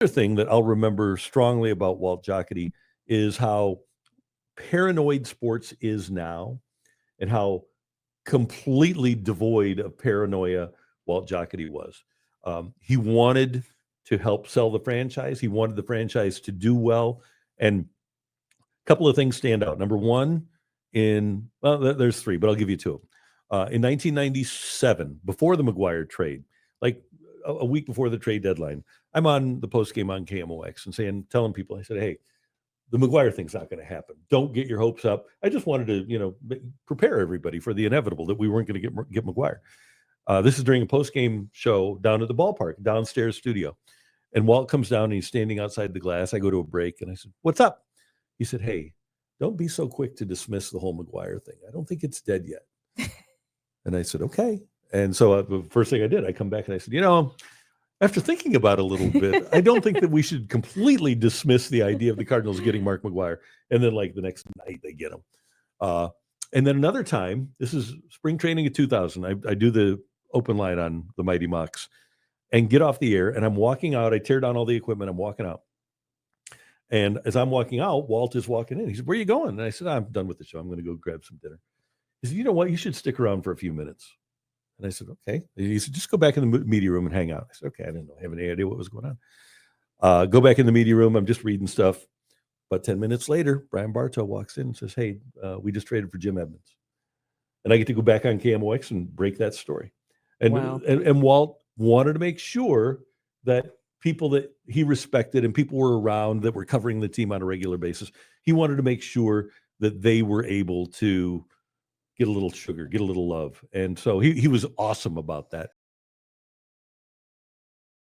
other thing that I'll remember strongly about Walt Jocketty is how paranoid sports is now and how completely devoid of paranoia Walt Jocketty was. He wanted to help sell the franchise. He wanted the franchise to do well. And a couple of things stand out. Number one, there's three, but I'll give you two. In 1997, before the McGwire trade, like a week before the trade deadline, I'm on the post game on KMOX and telling people, I said, hey, the McGwire thing's not going to happen. Don't get your hopes up. I just wanted to, prepare everybody for the inevitable that we weren't going to get McGwire. This is during a post-game show down at the ballpark, downstairs studio. And Walt comes down and he's standing outside the glass. I go to a break and I said, what's up? He said, hey, don't be so quick to dismiss the whole McGwire thing. I don't think it's dead yet. And I said, okay. And so the first thing I did, I come back and I said, after thinking about it a little bit, I don't think that we should completely dismiss the idea of the Cardinals getting Mark McGwire. And then like the next night they get him. And then another time, this is spring training of 2000. I do the open line on the Mighty Mox and get off the air. And I'm walking out. I tear down all the equipment. I'm walking out. And as I'm walking out, Walt is walking in. He said, where are you going? And I said, I'm done with the show. I'm going to go grab some dinner. He said, you know what? You should stick around for a few minutes. And I said, okay. He said, just go back in the media room and hang out. I said, okay. I didn't have any idea what was going on. Go back in the media room. I'm just reading stuff. But 10 minutes later, Brian Bartow walks in and says, hey, we just traded for Jim Edmonds. And I get to go back on KMOX and break that story. And, Wow. and Walt wanted to make sure that people that he respected and people were around that were covering the team on a regular basis, he wanted to make sure that they were able to get a little sugar, get a little love. And so he was awesome about that.